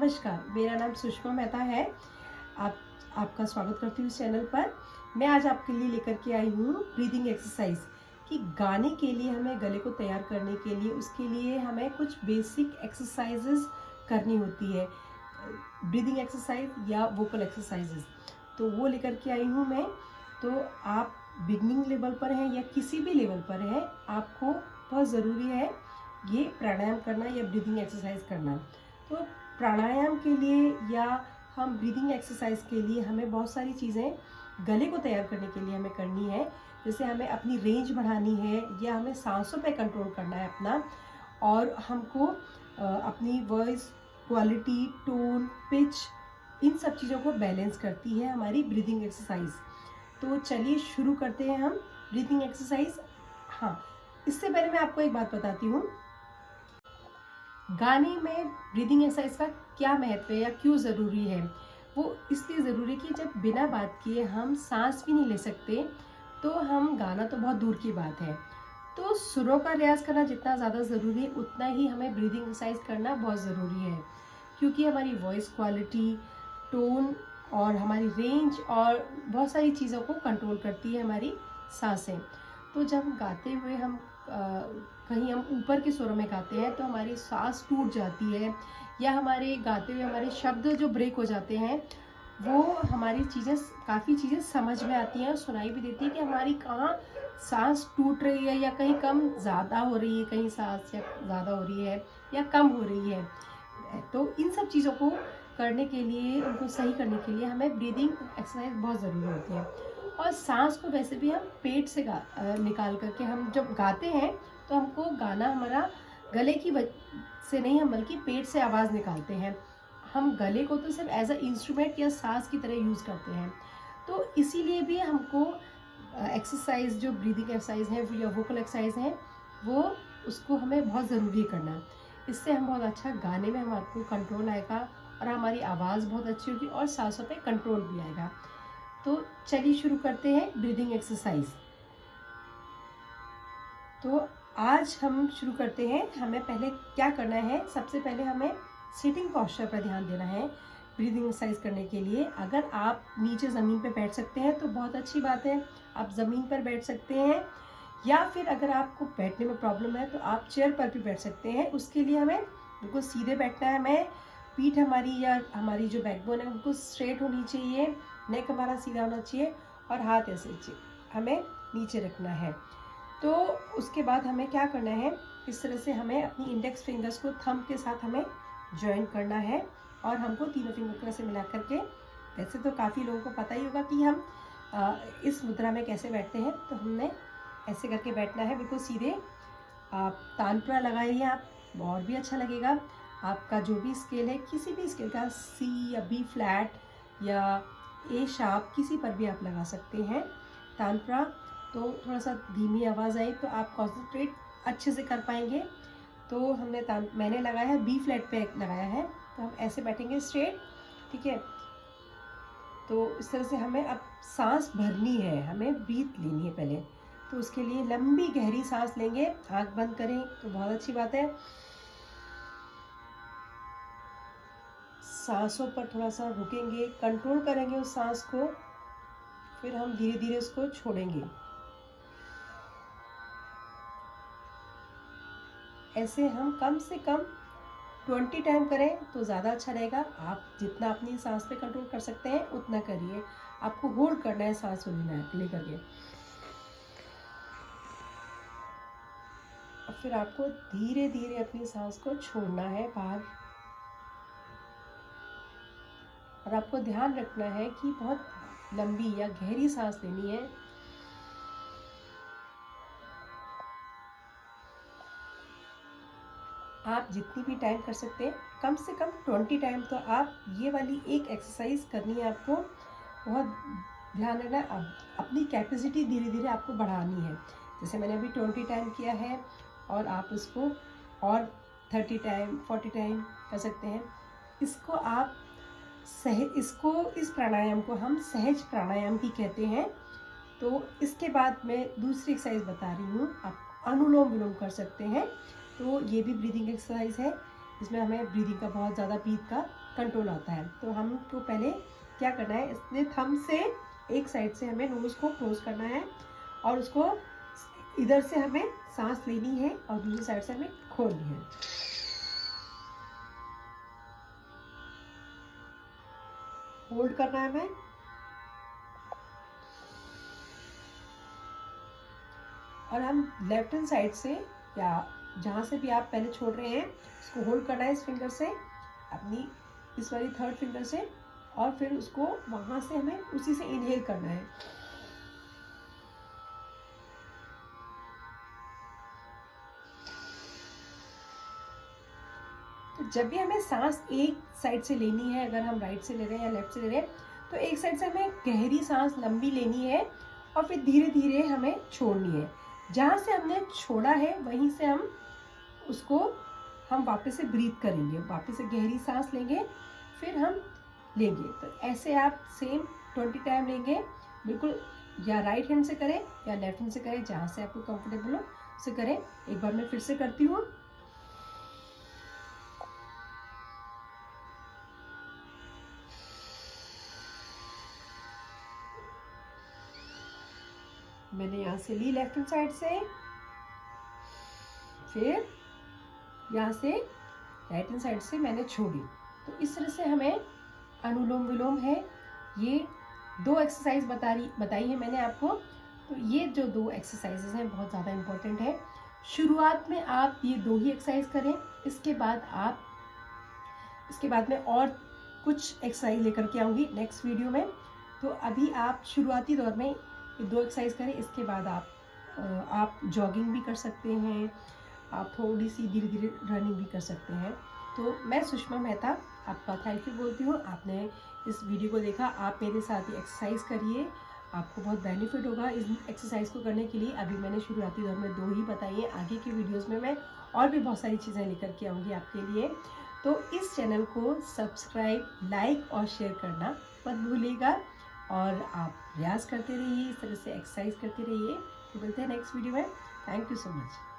नमस्कार, मेरा नाम सुषमा मेहता है। आपका स्वागत करती हूँ इस चैनल पर। मैं आज आपके लिए लेकर के आई हूँ ब्रीदिंग एक्सरसाइज कि गाने के लिए हमें गले को तैयार करने के लिए उसके लिए हमें कुछ बेसिक एक्सरसाइजेस करनी होती है, ब्रीदिंग एक्सरसाइज या वोकल एक्सरसाइजेस। तो वो लेकर के आई हूँ मैं। तो आप बिगनिंग लेवल पर हैं या किसी भी लेवल पर हैं, आपको बहुत ज़रूरी है ये प्राणायाम करना या ब्रीदिंग एक्सरसाइज करना। तो प्राणायाम के लिए या हम ब्रीदिंग एक्सरसाइज के लिए हमें बहुत सारी चीज़ें गले को तैयार करने के लिए हमें करनी है। जैसे हमें अपनी रेंज बढ़ानी है या हमें सांसों पे कंट्रोल करना है अपना, और हमको अपनी वॉइस क्वालिटी, टोन, पिच, इन सब चीज़ों को बैलेंस करती है हमारी ब्रीदिंग एक्सरसाइज। तो चलिए शुरू करते हैं हम ब्रीदिंग एक्सरसाइज। हाँ, इससे पहले मैं आपको एक बात बताती हूँ, गाने में ब्रीदिंग एक्सरसाइज का क्या महत्व है या क्यों ज़रूरी है। वो इसलिए ज़रूरी है कि जब बिना बात किए हम सांस भी नहीं ले सकते तो हम गाना तो बहुत दूर की बात है। तो सुरों का रियाज करना जितना ज़्यादा ज़रूरी है उतना ही हमें ब्रीदिंग एक्सरसाइज करना बहुत ज़रूरी है, क्योंकि हमारी वॉइस क्वालिटी, टोन और हमारी रेंज और बहुत सारी चीज़ों को कंट्रोल करती है हमारी सांसें। तो जब गाते हुए हम कहीं हम ऊपर के सुरों में गाते हैं तो हमारी सांस टूट जाती है, या हमारे गाते हुए हमारे शब्द जो ब्रेक हो जाते हैं, वो हमारी चीज़ें काफ़ी चीज़ें समझ में आती हैं और सुनाई भी देती है कि हमारी कहाँ सांस टूट रही है या कहीं कम ज़्यादा हो रही है, कहीं सांस या ज़्यादा हो रही है या कम हो रही है। तो इन सब चीज़ों को करने के लिए, उनको सही करने के लिए हमें ब्रीदिंग एक्सरसाइज बहुत ज़रूरी होती है। और सांस को वैसे भी हम पेट से निकाल करके हम जब गाते हैं तो हमको गाना हमारा गले की से नहीं, हम बल्कि पेट से आवाज़ निकालते हैं। हम गले को तो सिर्फ एज अ इंस्ट्रूमेंट या सांस की तरह यूज़ करते हैं। तो इसीलिए भी हमको एक्सरसाइज जो ब्रीदिंग एक्सरसाइज है या वोकल एक्सरसाइज है, वो उसको हमें बहुत ज़रूरी करना। इससे हम बहुत अच्छा गाने में हमारे कंट्रोल आएगा और हमारी आवाज़ बहुत अच्छी होगी और सांसों पे कंट्रोल भी आएगा। तो चलिए शुरू करते हैं ब्रीदिंग एक्सरसाइज। तो आज हम शुरू करते हैं। हमें पहले क्या करना है, सबसे पहले हमें सिटिंग पोस्चर पर ध्यान देना है ब्रीदिंग एक्सरसाइज करने के लिए। अगर आप नीचे ज़मीन पर बैठ सकते हैं तो बहुत अच्छी बात है, आप ज़मीन पर बैठ सकते हैं, या फिर अगर आपको बैठने में प्रॉब्लम है तो आप चेयर पर भी बैठ सकते हैं। उसके लिए हमें बिल्कुल सीधे बैठना है। हमें पीठ हमारी या हमारी जो बैकबोन है उनको स्ट्रेट होनी चाहिए, नेक हमारा सीधा होना चाहिए और हाथ ऐसे हमें नीचे रखना है। तो उसके बाद हमें क्या करना है, इस तरह से हमें अपनी इंडेक्स फिंगर्स को थंब के साथ हमें ज्वाइन करना है और हमको तीनों फिंगर से मिला करके, वैसे तो काफ़ी लोगों को पता ही होगा कि हम इस मुद्रा में कैसे बैठते हैं, तो हमने ऐसे करके बैठना है बिल्कुल सीधे। आप तानपुरा लगाइए, आप और भी अच्छा लगेगा। आपका जो भी स्केल है, किसी भी स्केल का, सी या बी फ्लैट या ए शार्प, किसी पर भी आप लगा सकते हैं तानपुरा। तो थोड़ा सा धीमी आवाज़ आई तो आप कॉन्सेंट्रेट अच्छे से कर पाएंगे। तो मैंने लगाया है बी फ्लैट पे लगाया है, तो हम ऐसे बैठेंगे स्ट्रेट, ठीक है। तो इस तरह से हमें अब सांस भरनी है, हमें ब्रीथ लेनी है पहले। तो उसके लिए लंबी गहरी सांस लेंगे, आंख बंद करें तो बहुत अच्छी बात है। सांसों पर थोड़ा सा रुकेंगे, कंट्रोल करेंगे उस सांस को, फिर हम धीरे धीरे उसको छोड़ेंगे। ऐसे हम कम से कम 20 टाइम करें तो ज़्यादा अच्छा रहेगा। आप जितना अपनी सांस पे कंट्रोल कर सकते हैं उतना करिए। आपको होल्ड करना है सांस को लेकर के, और फिर आपको धीरे धीरे अपनी सांस को छोड़ना है बाहर। और आपको ध्यान रखना है कि बहुत लंबी या गहरी सांस लेनी है। आप जितनी भी टाइम कर सकते हैं, कम से कम 20 टाइम तो आप ये वाली एक एक्सरसाइज करनी है। आपको बहुत ध्यान रखना है, अपनी कैपेसिटी धीरे धीरे आपको बढ़ानी है। जैसे मैंने अभी 20 टाइम किया है और आप उसको और 30 टाइम, 40 टाइम कर सकते हैं। इसको आप इस प्राणायाम को हम सहज प्राणायाम भी कहते हैं। तो इसके बाद मैं दूसरी एक्सरसाइज बता रही हूँ, आप अनुलोम विलोम कर सकते हैं। तो ये भी ब्रीदिंग एक्सरसाइज है, इसमें हमें ब्रीदिंग का बहुत ज़्यादा ब्रीथ का कंट्रोल आता है। तो हमको पहले क्या करना है, इसने थंब से एक साइड से हमें नोज को क्लोज करना है और उसको इधर से हमें सांस लेनी है और दूसरी साइड से हमें खोलनी है। होल्ड करना है हमें और हम लेफ्ट हैंड साइड से या जहाँ से भी आप पहले छोड़ रहे हैं उसको होल्ड करना है इस फिंगर से, अपनी इस वाली थर्ड फिंगर से, और फिर उसको वहाँ से हमें उसी से इनहेल करना है। तो जब भी हमें सांस एक साइड से लेनी है, अगर हम राइट से ले रहे हैं या लेफ्ट से ले रहे हैं, तो एक साइड से हमें गहरी सांस लंबी लेनी है और फिर धीरे धीरे हमें छोड़नी है। जहाँ से हमने छोड़ा है वहीं से हम वापस से ब्रीथ करेंगे, वापस से गहरी सांस लेंगे, फिर हम लेंगे। तो ऐसे आप सेम 20 टाइम लेंगे, बिल्कुल, या राइट हैंड से करें या लेफ्ट हैंड से करें, जहाँ से आपको कंफर्टेबल हो उसे करें। एक बार मैं फिर से करती हूँ। मैंने यहाँ से ली लेफ्ट हैंड साइड से, फिर यहाँ से राइट हैंड साइड से मैंने छोड़ी। तो इस तरह से हमें अनुलोम विलोम है, ये 2 एक्सरसाइज बताई है मैंने आपको। तो ये जो 2 एक्सरसाइजेज हैं बहुत ज़्यादा इम्पोर्टेंट है। शुरुआत में आप ये 2 ही एक्सरसाइज करें, इसके बाद में और कुछ एक्सरसाइज लेकर के आऊँगी नेक्स्ट वीडियो में। तो अभी आप शुरुआती दौर में ये 2 एक्सरसाइज करें, इसके बाद आप जॉगिंग भी कर सकते हैं, आप थोड़ी सी धीरे धीरे रनिंग भी कर सकते हैं। तो मैं सुषमा मेहता आपका थैंक यू बोलती हूँ, आपने इस वीडियो को देखा। आप मेरे साथ ही एक्सरसाइज करिए, आपको बहुत बेनिफिट होगा इस एक्सरसाइज को करने के लिए। अभी मैंने शुरुआती दौर में 2 ही बताई हैं, आगे की वीडियोज़ में मैं और भी बहुत सारी चीज़ें लेकर के आऊँगी आपके लिए। तो इस चैनल को सब्सक्राइब, लाइक और शेयर करना मत भूलिएगा, और आप प्रयास करते रहिए, इस तरह से एक्सरसाइज करते रहिए। तो मिलते हैं नेक्स्ट वीडियो में। Thank you so much.